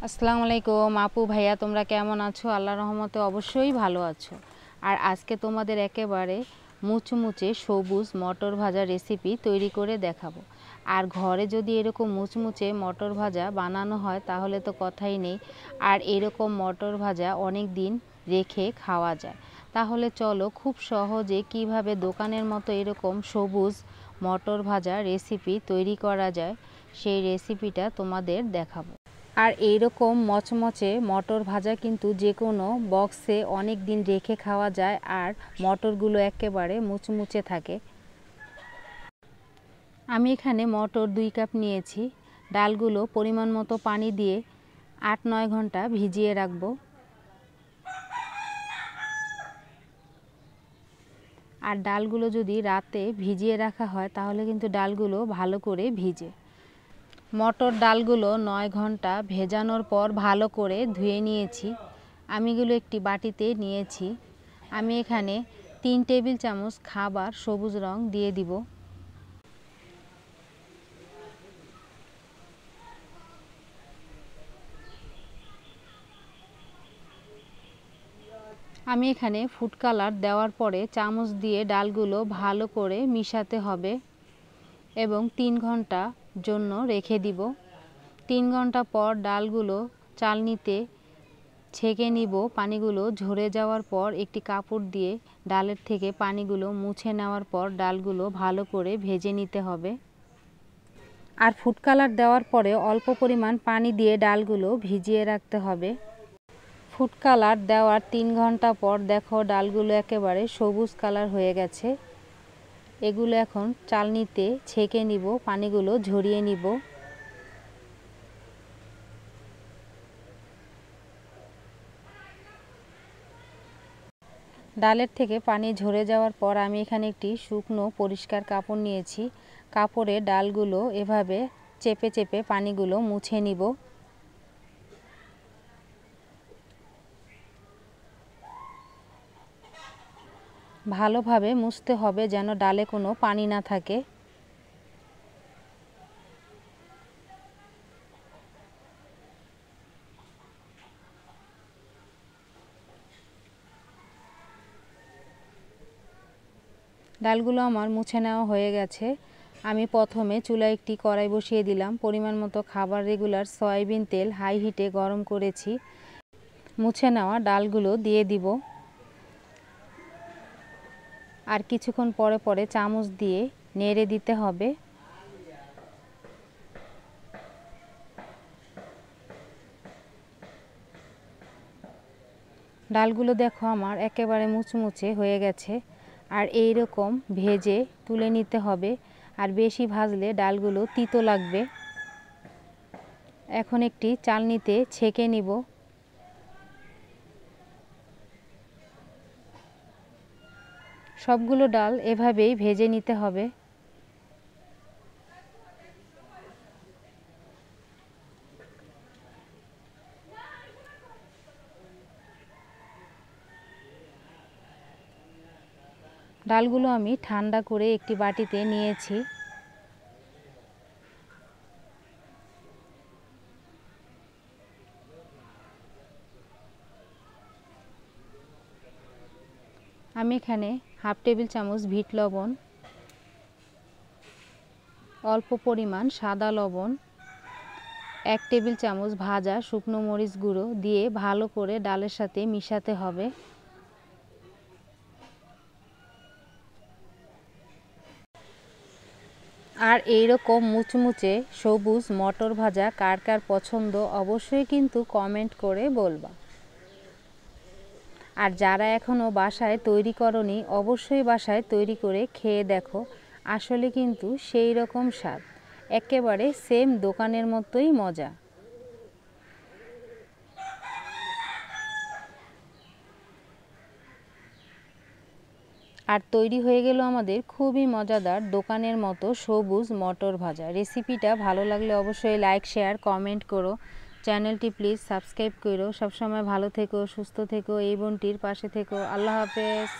আসসালামু আলাইকুম আপু ভাইয়া, তোমরা কেমন আছো? আল্লাহর রহমতে অবশ্যই ভালো আছো। আর আজকে তোমাদের একেবারে মুচমুচে সবুজ মটর ভাজা রেসিপি তৈরি করে দেখাবো। আর ঘরে যদি এরকম মুচমুচে মটর ভাজা বানানো হয় তাহলে তো কথাই নেই। আর এরকম মটর ভাজা অনেক দিন রেখে খাওয়া যায়। তাহলে চলো খুব সহজে কিভাবে দোকানের মতো এরকম সবুজ মটর ভাজা রেসিপি তৈরি করা যায় সেই রেসিপিটা তোমাদের দেখাবো। আর এইরকম মচমচে মটর ভাজা কিন্তু যে কোনো বক্সে অনেক দিন রেখে খাওয়া যায়, আর মটরগুলো একেবারে মুচমুচে থাকে। আমি এখানে মটর 2 কাপ নিয়েছি। ডালগুলো পরিমাণ মতো পানি দিয়ে 8-9 ঘন্টা ভিজিয়ে রাখবো। আর ডালগুলো যদি রাতে ভিজিয়ে রাখা হয় তাহলে কিন্তু ডালগুলো ভালো করে ভিজে। মটর ডালগুলো 9 ঘন্টা ভেজানোর পর ভালো করে ধুয়ে নিয়েছি। আমি এগুলো একটি বাটিতে নিয়েছি। আমি এখানে 3 টেবিল চামচ খাবার সবুজ রং দিয়ে দিব। আমি এখানে ফুড কালার দেওয়ার পরে চামচ দিয়ে ডালগুলো ভালো করে মিশাতে হবে এবং 3 ঘন্টা জন্য রেখে দিব। 3 ঘন্টা পর ডালগুলো চালনিতে ছেঁকে নিব। পানিগুলো ঝরে যাওয়ার পর একটি কাপড় দিয়ে ডালের থেকে পানিগুলো মুছে নেওয়ার পর ডালগুলো ভালো করে ভেজে নিতে হবে। আর ফুড কালার দেওয়ার পরে অল্প পরিমাণ পানি দিয়ে ডালগুলো ভিজিয়ে রাখতে হবে। ফুড কালার দেওয়ার 3 ঘন্টা পর দেখো ডালগুলো একেবারে সবুজ কালার হয়ে গেছে। এগুলো এখন চালনিতে ছেঁকে নিব, পানিগুলো ঝরিয়ে নিব। ডালের থেকে পানি ঝরে যাওয়ার পর আমি এখানে একটি শুকনো পরিষ্কার কাপড় নিয়েছি। কাপড়ে ডালগুলো এভাবে চেপে চেপে পানিগুলো মুছে নিব। ভালোভাবে মুছতে হবে যেন ডালে কোনো পানি না থাকে। ডালগুলো আমার মুছে নেওয়া হয়ে গেছে। আমি প্রথমে চুলায় একটি কড়াই বসিয়ে দিলাম। পরিমাণ মতো খাবার রেগুলার সয়াবিন তেল হাই হিটে গরম করেছি। মুছে নেওয়া ডালগুলো দিয়ে দিব। আর কিছুক্ষণ পরে পরে চামচ দিয়ে নেড়ে দিতে হবে। ডালগুলো দেখো আমার একেবারে মুচমুচে হয়ে গেছে। আর এই রকম ভেজে তুলে নিতে হবে। আর বেশি ভাজলে ডালগুলো তিতো লাগবে। এখন একটি চালনিতে ছেঁকে নিব। সবগুলো ডাল এভাবেই ভেজে নিতে হবে। ডালগুলো আমি ঠান্ডা করে একটি বাটিতে নিয়েছি। আমি এখানে হাফ টেবিল চামচ বিট লবণ, অল্প পরিমাণ সাদা লবণ, 1 টেবিল চামচ ভাজা শুকনো মরিচ গুঁড়ো দিয়ে ভালো করে ডালের সাথে মিশাতে হবে। আর এইরকম মুচমুচে সবুজ মটর ভাজা কার কার পছন্দ অবশ্যই কিন্তু কমেন্ট করে বলবা। আর যারা এখনও বাসায় তৈরি করনি অবশ্যই বাসায় তৈরি করে খেয়ে দেখো। আসলে কিন্তু সেই রকম স্বাদ, একেবারে সেম দোকানের মতোই মজা। আর তৈরি হয়ে গেল আমাদের খুবই মজাদার দোকানের মতো সবুজ মটর ভাজা। রেসিপিটা ভালো লাগলে অবশ্যই লাইক শেয়ার কমেন্ট করো। চ্যানেলটি প্লিজ সাবস্ক্রাইব করো। সবসময় ভালো থেকো, সুস্থ থেকো, এই বোনটির পাশে থেকো। আল্লাহ হাফেজ।